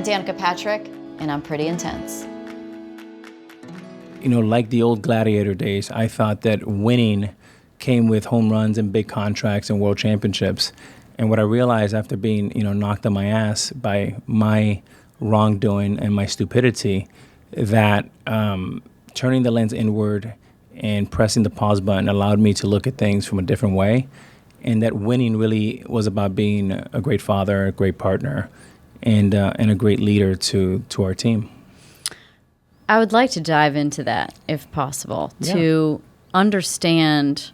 I'm Danica Patrick, and I'm pretty intense. You know, like the old gladiator days, I thought that winning came with home runs and big contracts and world championships. And what I realized after being, knocked on my ass by my wrongdoing and my stupidity, that turning the lens inward and pressing the pause button allowed me to look at things from a different way. And that winning really was about being a great father, a great partner, and a great leader to our team. I would like to dive into that, if possible, to understand,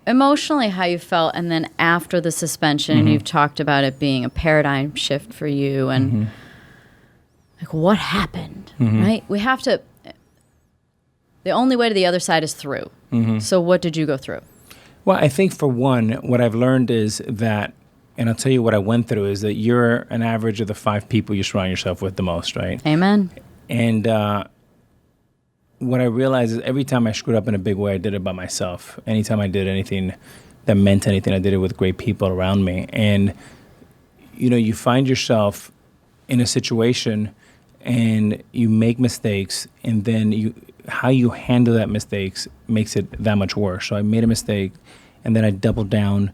emotionally how you felt, and then after the suspension, and you've talked about it being a paradigm shift for you, and like what happened, right? We have to. The only way to the other side is through. So what did you go through? Well, I think for one, what I've learned is that, and I'll tell you what I went through, is that you're an average of the 5 people you surround yourself with the most, right? Amen. And what I realized is every time I screwed up in a big way, I did it by myself. Anytime I did anything that meant anything, I did it with great people around me. And, you find yourself in a situation and you make mistakes, and then how you handle that mistakes makes it that much worse. So I made a mistake, and then I doubled down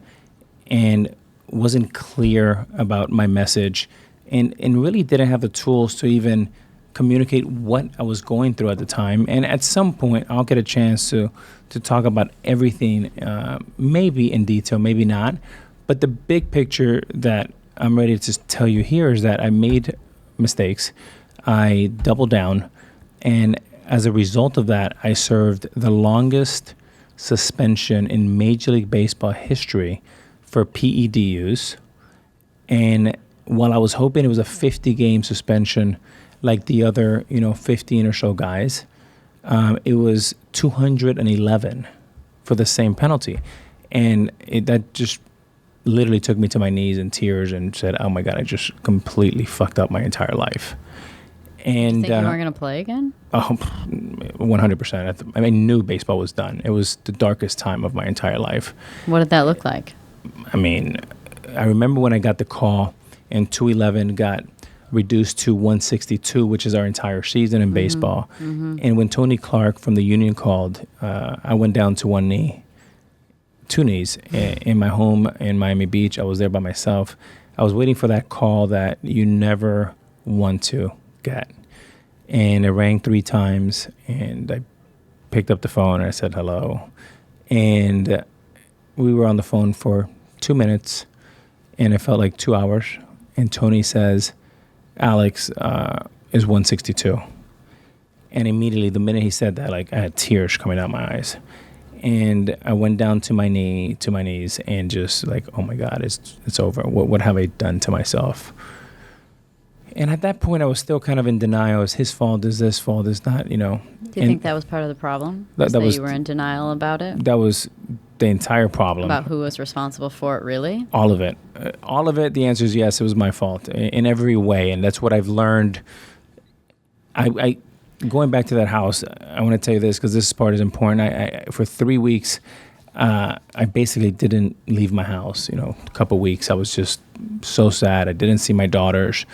and wasn't clear about my message, and really didn't have the tools to even communicate what I was going through at the time. And at some point, I'll get a chance to talk about everything, maybe in detail, maybe not. But the big picture that I'm ready to tell you here is that I made mistakes. I doubled down, and as a result of that, I served the longest suspension in Major League Baseball history for PED use. And while I was hoping it was a 50-game suspension like the other, 15 or so guys, it was 211 for the same penalty. And that just literally took me to my knees in tears and said, oh my God, I just completely fucked up my entire life. And you think you weren't going to play again? Oh, 100%. I knew baseball was done. It was the darkest time of my entire life. What did that look like? I remember when I got the call and 211 got reduced to 162, which is our entire season in baseball. And when Tony Clark from the union called, I went down to one knee, 2 knees in my home in Miami Beach. I was there by myself. I was waiting for that call that you never want to get. And it rang 3 times, and I picked up the phone and I said hello. And we were on the phone for 2 minutes, and it felt like 2 hours. And Tony says, Alex is 162. And immediately, the minute he said that, I had tears coming out my eyes. And I went down to my knees, and just oh my God, it's over. What have I done to myself? And at that point, I was still kind of in denial. It's his fault. Is this fault? It's not, Do you think that was part of the problem? That you were in denial about it? That was the entire problem. About who was responsible for it, really? All of it. All of it, the answer is yes, it was my fault in every way. And that's what I've learned. I going back to that house, I want to tell you this because this part is important. I for 3 weeks, I basically didn't leave my house. A couple of weeks, I was just so sad. I didn't see my daughters.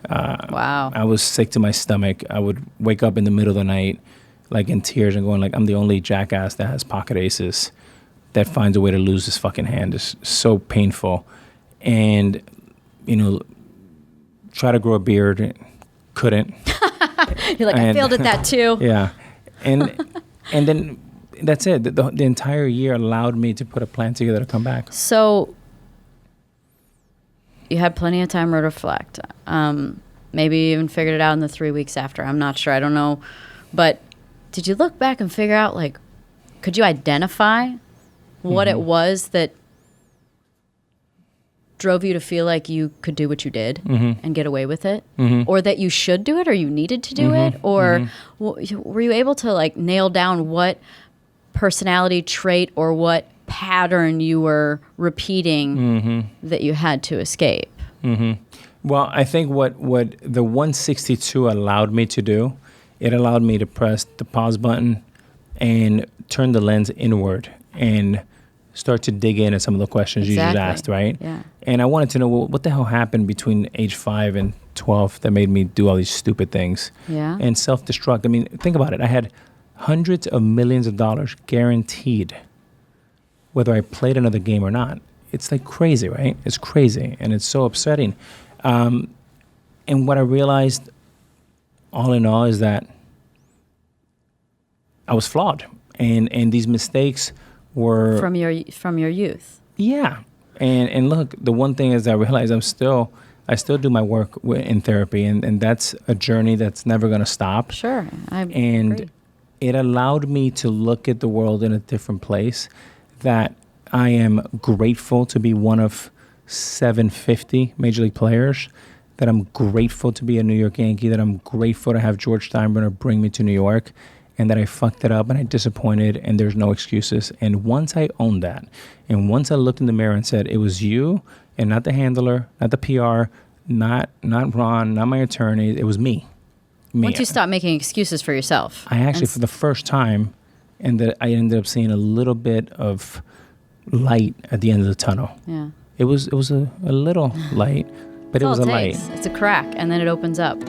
Wow. I was sick to my stomach. I would wake up in the middle of the night, in tears and going I'm the only jackass that has pocket aces that finds a way to lose his fucking hand. It's so painful. And, try to grow a beard, couldn't. You're like, I failed at that too. Yeah. And then that's it. The entire year allowed me to put a plan together to come back. So you had plenty of time to reflect. Maybe you even figured it out in the 3 weeks after. I'm not sure. I don't know. But did you look back and figure out, could you identify what it was that drove you to feel like you could do what you did and get away with it? Or that you should do it, or you needed to do it? Or were you able to, nail down what personality trait or what pattern you were repeating that you had to escape? Well, I think what the 162 allowed me to do, it allowed me to press the pause button and turn the lens inward and start to dig in at some of the questions you just asked, right? Yeah. And I wanted to know, well, what the hell happened between age 5 and 12 that made me do all these stupid things and self-destruct. I mean, think about it. I had hundreds of millions of dollars guaranteed whether I played another game or not. It's like crazy, right? It's crazy, and it's so upsetting. And what I realized, all in all, is that I was flawed, and these mistakes were from your youth. Yeah, and look, the one thing is I realized I still do my work in therapy, and that's a journey that's never going to stop. Sure, I agree. It allowed me to look at the world in a different place, that I am grateful to be one of 750 Major League players, that I'm grateful to be a New York Yankee, that I'm grateful to have George Steinbrenner bring me to New York, and that I fucked it up and I disappointed and there's no excuses. And once I owned that, and once I looked in the mirror and said, it was you and not the handler, not the PR, not Ron, not my attorney, it was me. Once you stop making excuses for yourself. I actually, for the first time, I ended up seeing a little bit of light at the end of the tunnel. Yeah. It was a little light, but it was a light. It's a crack, and then it opens up.